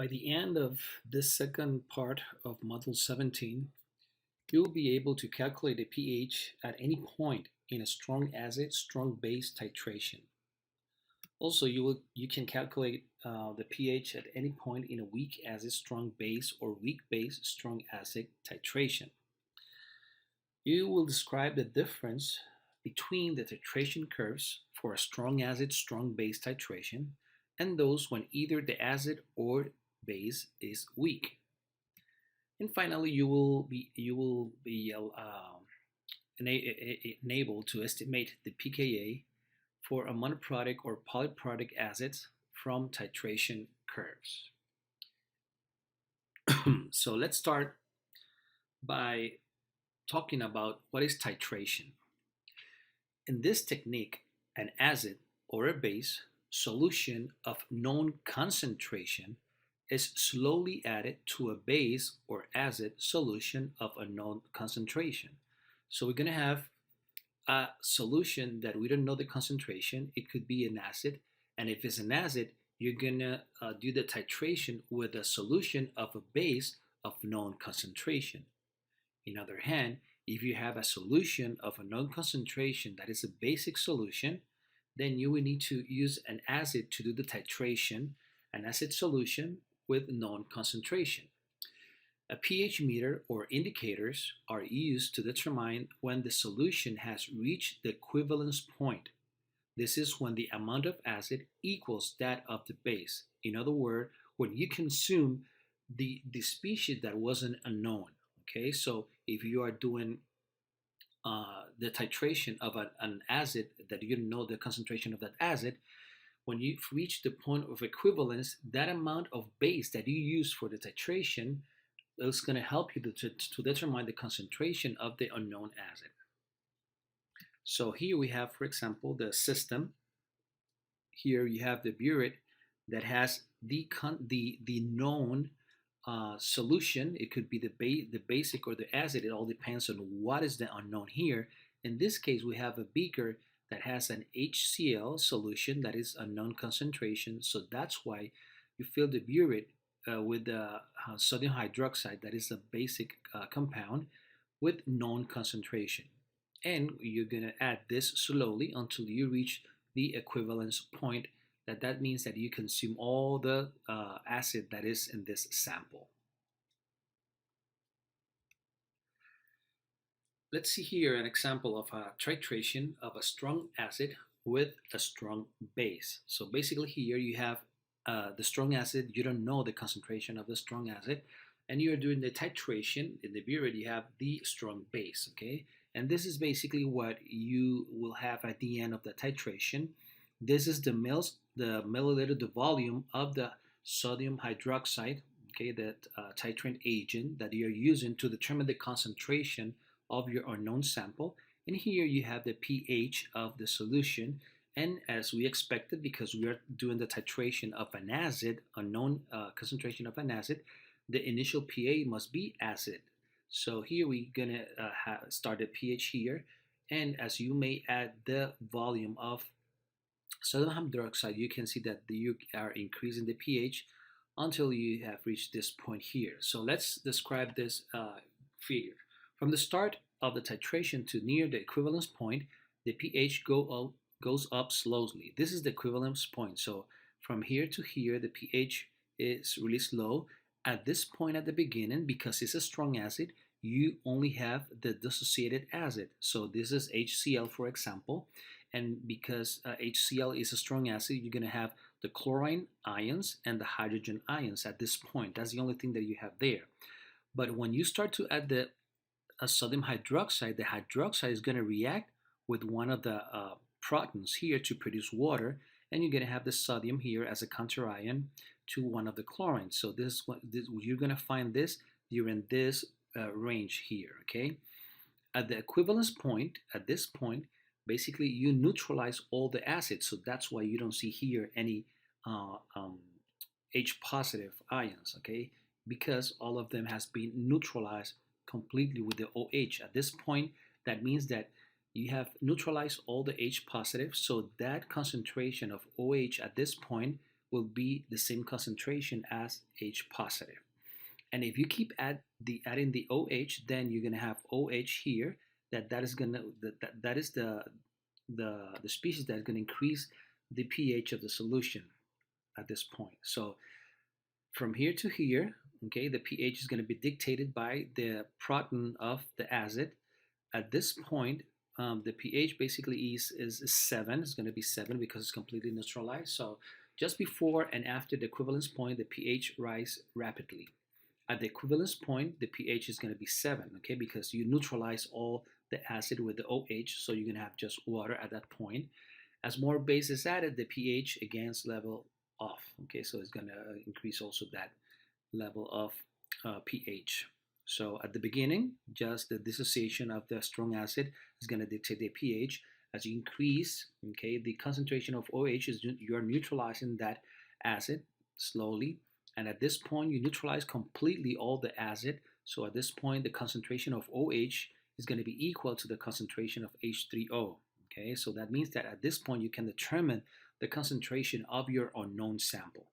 By the end of this second part of Module 17, you'll be able to calculate the pH at any point in a strong acid, strong base titration. Also, you can calculate the pH at any point in a weak acid, strong base, or weak base, strong acid titration. You will describe the difference between the titration curves for a strong acid, strong base titration and those when either the acid or base is weak. And finally, enabled to estimate the pKa for a monoprotic or polyprotic acids from titration curves. So let's start by talking about what is titration. In this technique, an acid or a base solution of known concentration is slowly added to a base or acid solution of a known concentration. So we're going to have a solution that we don't know the concentration. It could be an acid, and if it's an acid, you're going to do the titration with a solution of a base of known concentration. In other hand, if you have a solution of a known concentration that is a basic solution, then you will need to use an acid to do the titration, an acid solution with known concentration. A pH meter or indicators are used to determine when the solution has reached the equivalence point. This is when the amount of acid equals that of the base. In other words, when you consume the species that wasn't unknown. Okay, so if you are doing the titration of an acid that you don't know the concentration of that acid, when you reach the point of equivalence, that amount of base that you use for the titration is going to help you to determine the concentration of the unknown acid. So here we have, for example, the system. Here you have the burette that has the known solution. It could be the basic or the acid. It all depends on what is the unknown here. In this case, we have a beaker that has an HCl solution that is a known concentration. So that's why you fill the burette with the sodium hydroxide that is a basic compound with known concentration. And you're going to add this slowly until you reach the equivalence point. That means that you consume all the acid that is in this sample. Let's see here an example of a titration of a strong acid with a strong base. So basically here you have the strong acid. You don't know the concentration of the strong acid, and you're doing the titration. In the burette you have the strong base, okay? And this is basically what you will have at the end of the titration. This is the milliliter, the volume of the sodium hydroxide, okay, that titrant agent that you're using to determine the concentration of your unknown sample. And here you have the pH of the solution. And as we expected, because we are doing the titration of an acid, unknown concentration of an acid, the initial pH must be acid. So here we're gonna start the pH here. And as you may add the volume of sodium hydroxide, you can see that you are increasing the pH until you have reached this point here. So let's describe this figure. From the start of the titration to near the equivalence point, the pH goes up slowly. This is the equivalence point. So from here to here, the pH is really slow. At this point at the beginning, because it's a strong acid, you only have the dissociated acid. So this is HCl, for example. And because HCl is a strong acid, you're going to have the chlorine ions and the hydrogen ions at this point. That's the only thing that you have there. But when you start to add the sodium hydroxide, the hydroxide is going to react with one of the protons here to produce water, and you're going to have the sodium here as a counterion to one of the chlorines. So you're going to find this during this range here, okay? At the equivalence point, at this point, basically you neutralize all the acids, so that's why you don't see here any H positive ions, okay? Because all of them has been neutralized completely with the OH. At this point, that means that you have neutralized all the H positive, so that concentration of OH at this point will be the same concentration as H positive. And if you keep adding the OH, then you're gonna have OH here. That is the species that's gonna increase the pH of the solution at this point. So from here to here, okay, the pH is going to be dictated by the proton of the acid. At this point, the pH basically is 7. It's going to be 7 because it's completely neutralized. So just before and after the equivalence point, the pH rise rapidly. At the equivalence point, the pH is going to be 7, okay, because you neutralize all the acid with the OH, so you're going to have just water at that point. As more base is added, the pH again is level off, okay, so it's going to increase also that level of pH. So at the beginning, just the dissociation of the strong acid is going to dictate the pH. As you increase, okay, the concentration of OH is you're neutralizing that acid slowly, and at this point you neutralize completely all the acid. So at this point the concentration of OH is going to be equal to the concentration of H3O. Okay, so that means that at this point you can determine the concentration of your unknown sample.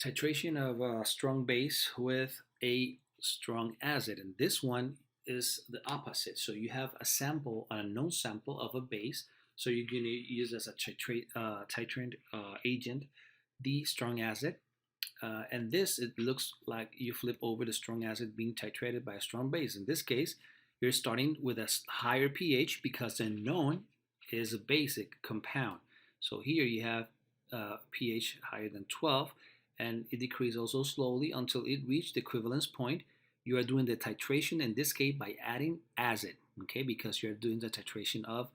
Titration of a strong base with a strong acid, and this one is the opposite. So you have a sample, an unknown sample of a base, so you're going to use as a titrant agent the strong acid, and this, it looks like you flip over the strong acid being titrated by a strong base. In this case, you're starting with a higher pH because the unknown is a basic compound. So here you have pH higher than 12, and it decreases also slowly until it reached the equivalence point. You are doing the titration in this case by adding acid, okay, because you're doing the titration of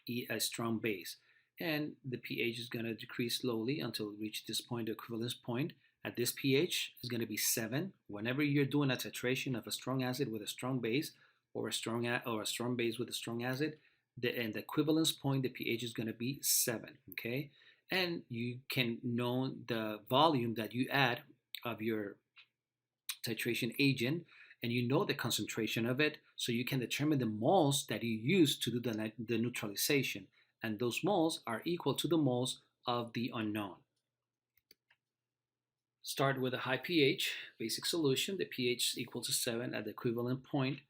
a strong base. And the pH is going to decrease slowly until it reaches this point, the equivalence point. At this pH is going to be 7. Whenever you're doing a titration of a strong acid with a strong base, or a strong base with a strong acid, and the equivalence point, the pH is going to be 7. Okay, and you can know the volume that you add of your titration agent, and you know the concentration of it, so you can determine the moles that you use to do the neutralization, and those moles are equal to the moles of the unknown. Start with a high pH basic solution. The pH is equal to 7 at the equivalence point,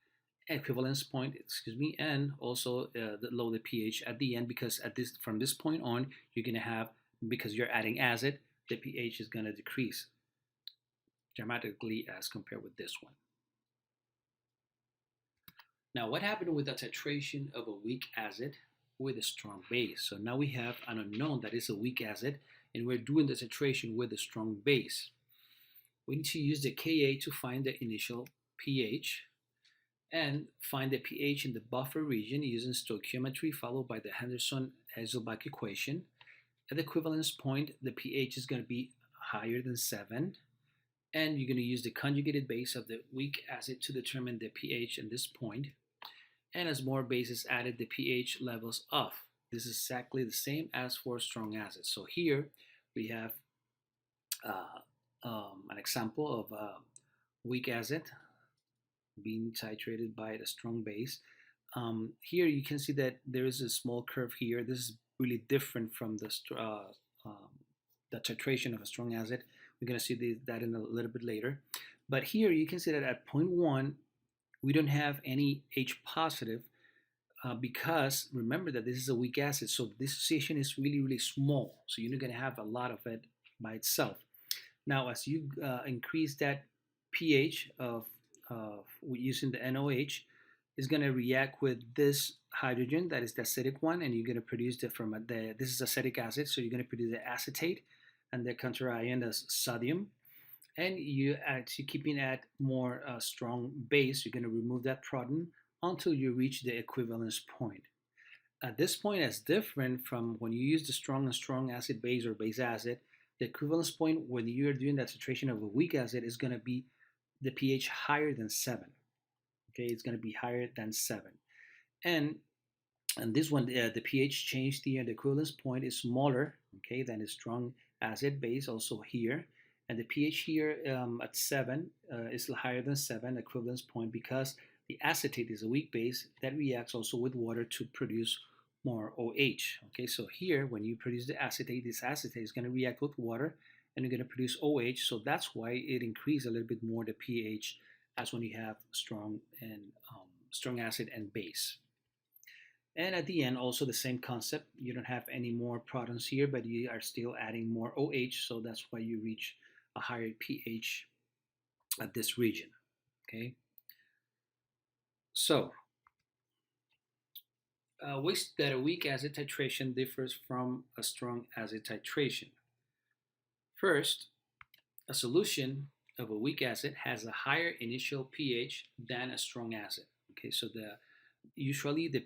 excuse me, and also lower the pH at the end, because from this point on you're going to have, because you're adding acid, the pH is going to decrease dramatically as compared with this one. Now, what happened with the titration of a weak acid with a strong base? So now we have an unknown that is a weak acid, and we're doing the titration with a strong base. We need to use the Ka to find the initial pH and find the pH in the buffer region using stoichiometry followed by the Henderson-Hasselbalch equation. At the equivalence point, the pH is going to be higher than 7, and you're going to use the conjugated base of the weak acid to determine the pH at this point. And as more base is added, the pH levels off. This is exactly the same as for strong acid. So here we have an example of weak acid being titrated by a strong base. Here you can see that there is a small curve here. This is really different from the titration of a strong acid. We're going to see that in a little bit later. But here you can see that at point 1, we don't have any H positive because remember that this is a weak acid, so the dissociation is really, really small. So you're not going to have a lot of it by itself. Now, as you increase that pH of using the NOH, is going to react with this hydrogen, that is the acidic one, and you're going to produce this is acetic acid, so you're going to produce the acetate, and the counterion is sodium. And you keeping at more strong base, you're going to remove that proton until you reach the equivalence point. At this point, it's different from when you use the strong acid base or base acid. The equivalence point when you're doing that titration of a weak acid is going to be the pH higher than 7. Okay, it's going to be higher than 7. And this one, the pH change here, the equivalence point is smaller, okay, than a strong acid base also here. And the pH here at 7 is higher than 7 equivalence point because the acetate is a weak base that reacts also with water to produce more OH. Okay, so here when you produce the acetate, this acetate is going to react with water and you're going to produce OH. So that's why it increases a little bit more the pH as when you have strong acid and base. And at the end, also the same concept. You don't have any more protons here, but you are still adding more OH. So that's why you reach a higher pH at this region. Okay. So ways that a weak acid titration differs from a strong acid titration. First, a solution of a weak acid has a higher initial pH than a strong acid. Okay, so usually the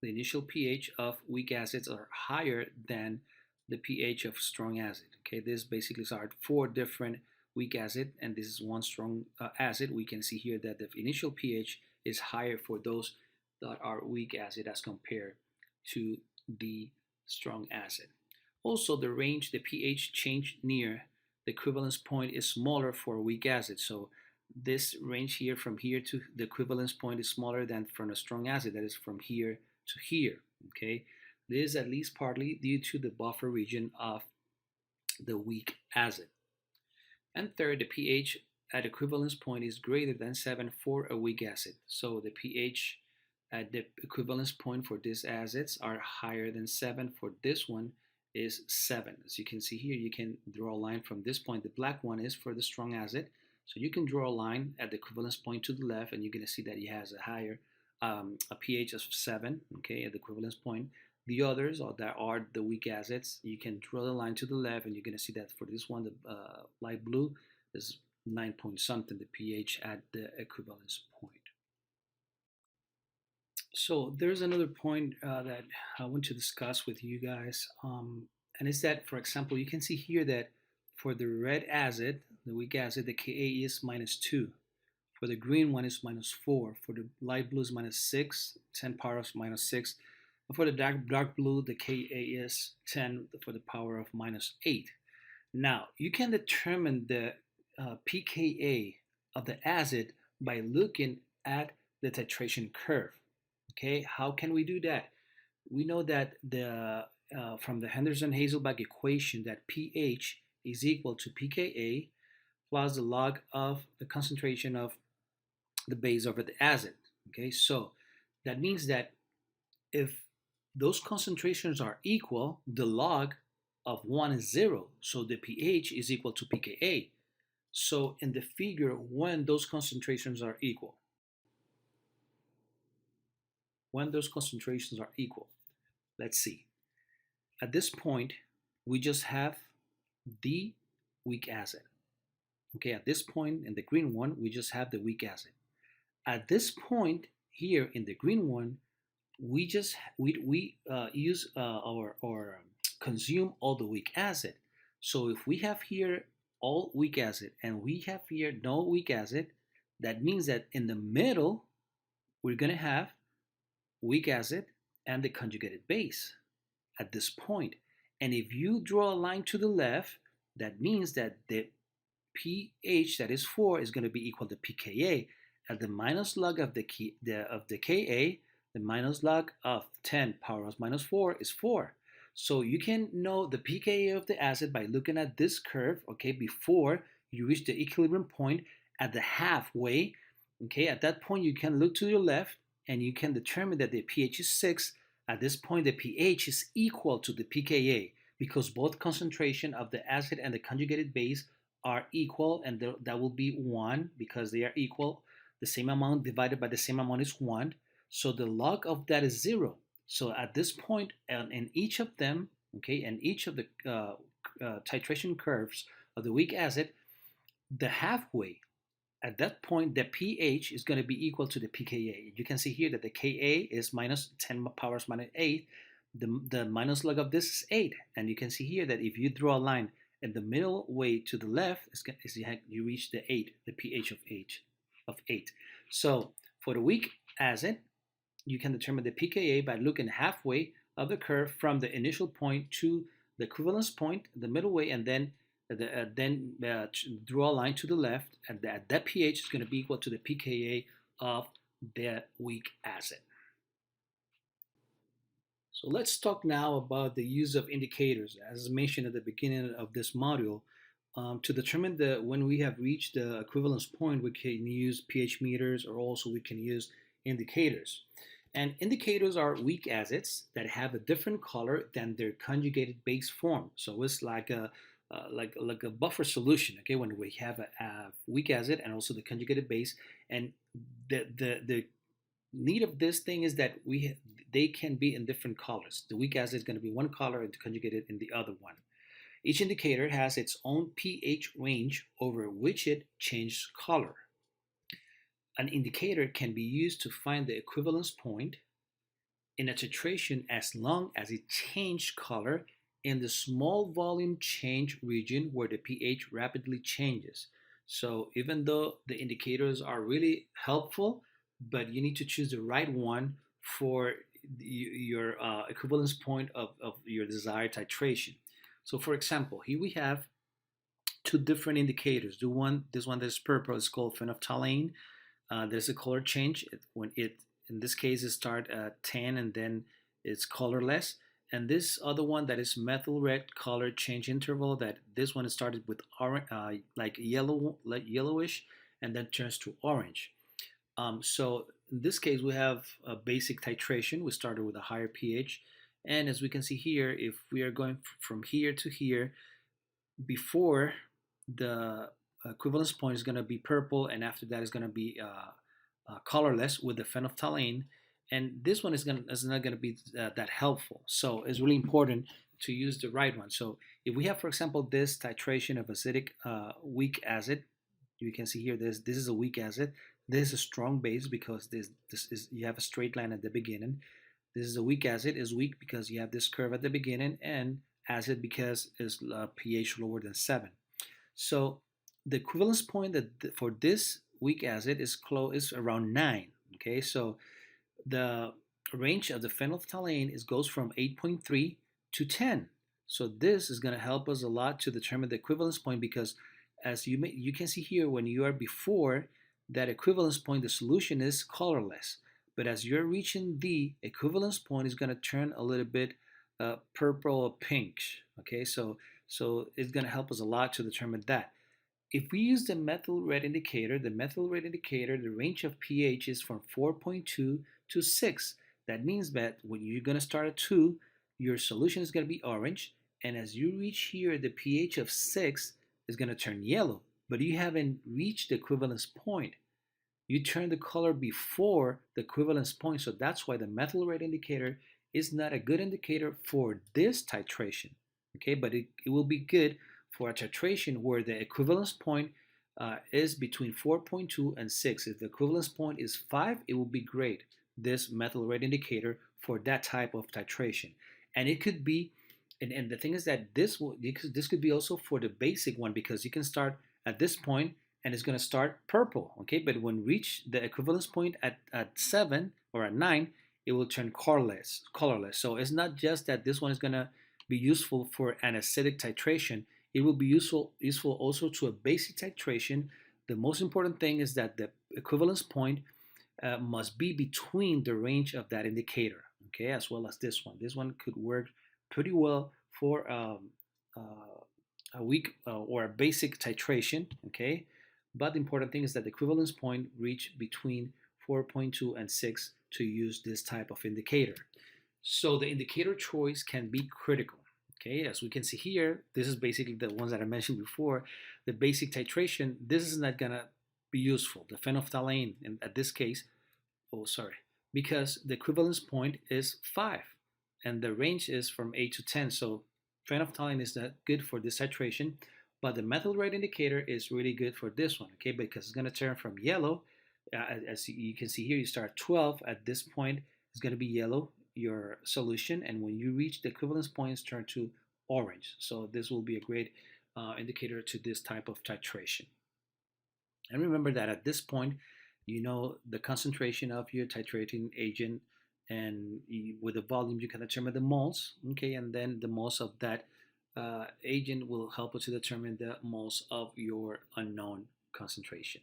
initial pH of weak acids are higher than the pH of strong acid. Okay, this basically are 4 different weak acid, and this is one strong acid. We can see here that the initial pH is higher for those that are weak acid as compared to the strong acid. Also, the range, the pH change near the equivalence point is smaller for weak acid. So this range here from here to the equivalence point is smaller than from a strong acid, that is from here to here. Okay, this is at least partly due to the buffer region of the weak acid. And third, the pH at equivalence point is greater than 7 for a weak acid. So the pH at the equivalence point for these acids are higher than 7. For this one is 7. As you can see here, you can draw a line from this point. The black one is for the strong acid. So you can draw a line at the equivalence point to the left, and you're going to see that it has a higher a pH of 7, okay, at the equivalence point. The others that are the weak acids, you can draw the line to the left, and you're going to see that for this one, the light blue is 9 point something, the pH at the equivalence point. So there's another point that I want to discuss with you guys, and it's that, for example, you can see here that for the red acid, the weak acid, the Ka is -2. For the green one is -4. For the light blue is -6, 10 power of -6. And for the dark blue, the Ka is 10 for the power of -8. Now, you can determine the pKa of the acid by looking at the titration curve. Okay, how can we do that? We know that from the Henderson-Haselbalch equation that pH is equal to pKa plus the log of the concentration of the base over the acid. Okay, so that means that if those concentrations are equal, the log of 1 is 0, so the pH is equal to pKa. So in the figure, when those concentrations are equal, let's see. At this point, we just have the weak acid. Okay, at this point in the green one, we just have the weak acid. At this point here in the green one, we just use or consume all the weak acid. So if we have here all weak acid and we have here no weak acid, that means that in the middle we're going to have weak acid and the conjugated base at this point. And if you draw a line to the left, that means that the pH that is 4 is going to be equal to pKa. At the minus log of the Ka, the minus log of 10 power of -4 is 4. So you can know the pKa of the acid by looking at this curve, okay, before you reach the equilibrium point at the halfway. Okay, at that point you can look to your left and you can determine that the pH is 6. At this point the pH is equal to the pKa because both concentration of the acid and the conjugated base are equal, and that will be 1 because they are equal. The same amount divided by the same amount is 1. So the log of that is 0. So at this point, in each of them, okay, and each of the titration curves of the weak acid, the halfway, at that point, the pH is going to be equal to the pKa. You can see here that the Ka is minus 10 powers minus 8. The minus log of this is 8. And you can see here that if you draw a line in the middle way to the left, you reach the 8, the pH of 8. So for the weak acid, you can determine the pKa by looking halfway of the curve from the initial point to the equivalence point, the middle way, and then draw a line to the left, and that pH is going to be equal to the pKa of the weak acid. So let's talk now about the use of indicators. As mentioned at the beginning of this module, to determine when we have reached the equivalence point, we can use pH meters or also we can use indicators. And indicators are weak acids that have a different color than their conjugated base form. So it's like a buffer solution. Okay, when we have a weak acid and also the conjugated base, and the need of this thing is that they can be in different colors. The weak acid is going to be one color and conjugated in the other one. Each indicator has its own pH range over which it changes color. An indicator can be used to find the equivalence point in a titration as long as it changed color in the small volume change region where the pH rapidly changes. So even though the indicators are really helpful, but you need to choose the right one for your equivalence point of your desired titration. So for example, here we have two different indicators. This one that's purple is called phenolphthalein. There's a color change when it, in this case, it start at 10 and then it's colorless. And this other one that is methyl red color change interval, that this one started with orange, like yellowish, and then turns to orange. So in this case, we have a basic titration. We started with a higher pH. And as we can see here, if we are going from here to here, before the equivalence point is going to be purple, and after that is going to be colorless with the phenolphthalein, and this one is not going to be that helpful. So it's really important to use the right one. So if we have, for example, this titration of acidic weak acid, you can see here this is a weak acid. This is a strong base because this is, you have a straight line at the beginning. This is a weak acid, is weak because you have this curve at the beginning, and acid because it's pH lower than 7. So the equivalence point that for this weak acid is around 9. Okay, so the range of the phenolphthalein goes from 8.3 to 10. So this is going to help us a lot to determine the equivalence point, because as you can see here, when you are before that equivalence point, the solution is colorless. But as you're reaching the equivalence point, it's going to turn a little bit purple or pinkish. Okay, so it's going to help us a lot to determine that. If we use the methyl red indicator, the range of pH is from 4.2 to 6. That means that when you're going to start at 2, your solution is going to be orange, and as you reach here, the pH of 6 is going to turn yellow, but you haven't reached the equivalence point. You turn the color before the equivalence point, so that's why the methyl red indicator is not a good indicator for this titration. Okay, but it will be good for a titration where the equivalence point is between 4.2 and 6. If the equivalence point is 5, it will be great, this methyl red indicator, for that type of titration. And it could be, and the thing is that this could be also for the basic one, because you can start at this point and it's going to start purple, okay? But when reach the equivalence point at 7 or at 9, it will turn colorless. So it's not just that this one is going to be useful for an acidic titration. It will be useful also to a basic titration. The most important thing is that the equivalence point must be between the range of that indicator, okay, as well as this one. This one could work pretty well for a weak or a basic titration, okay? But the important thing is that the equivalence point reach between 4.2 and 6 to use this type of indicator. So the indicator choice can be critical. Okay, as we can see here, this is basically the ones that I mentioned before. The basic titration, this is not gonna be useful. The phenolphthalein, in this case, because the equivalence point is 5 and the range is from 8 to 10. So phenolphthalein is not good for this titration, but the methyl red indicator is really good for this one, okay, because it's gonna turn from yellow, as you can see here, you start 12, at this point, it's gonna be yellow, your solution, and when you reach the equivalence points, turn to orange. So this will be a great indicator to this type of titration. And remember that at this point, you know the concentration of your titrating agent, and with the volume you can determine the moles, okay, and then the moles of that agent will help you to determine the moles of your unknown concentration.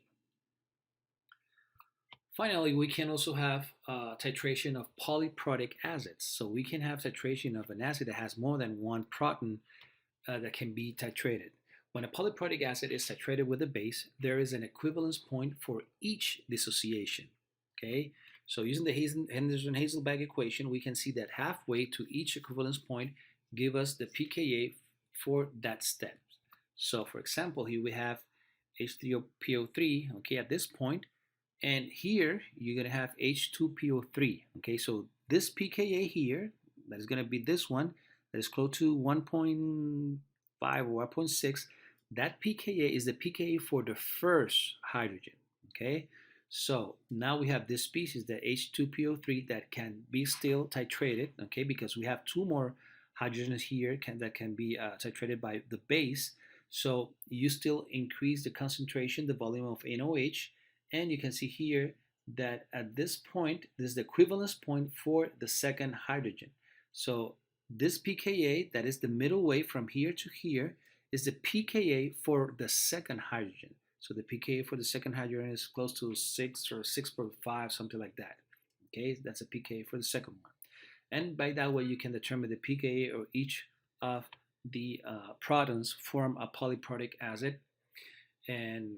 Finally, we can also have titration of polyprotic acids. So we can have titration of an acid that has more than one proton that can be titrated. When a polyprotic acid is titrated with a base, there is an equivalence point for each dissociation. Okay, so using the Henderson-Hazelbach equation, we can see that halfway to each equivalence point give us the pKa for that step. So for example, here we have H3PO3, okay, at this point, and here you're going to have H2PO3, okay, so this pKa here, that is going to be this one, that is close to 1.5 or 1.6, that pKa is the pKa for the first hydrogen, okay? So now we have this species, the H2PO3, that can be still titrated, okay, because we have two more hydrogens here that can be titrated by the base. So you still increase the concentration, the volume of NOH, and you can see here that at this point, this is the equivalence point for the second hydrogen. So this pKa, that is the middle way from here to here, is the pKa for the second hydrogen. So the pKa for the second hydrogen is close to 6 or 6.5, something like that. Okay, that's a pKa for the second one. And by that way, you can determine the pKa of each of the protons form a polyprotic acid, and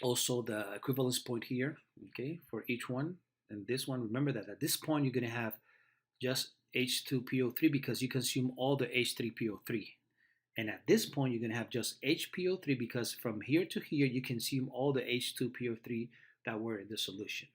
also the equivalence point here, okay, for each one. And this one, remember that at this point you're going to have just H2PO3 because you consume all the H3PO3. And at this point you're going to have just HPO3 because from here to here you consume all the H2PO3 that were in the solution.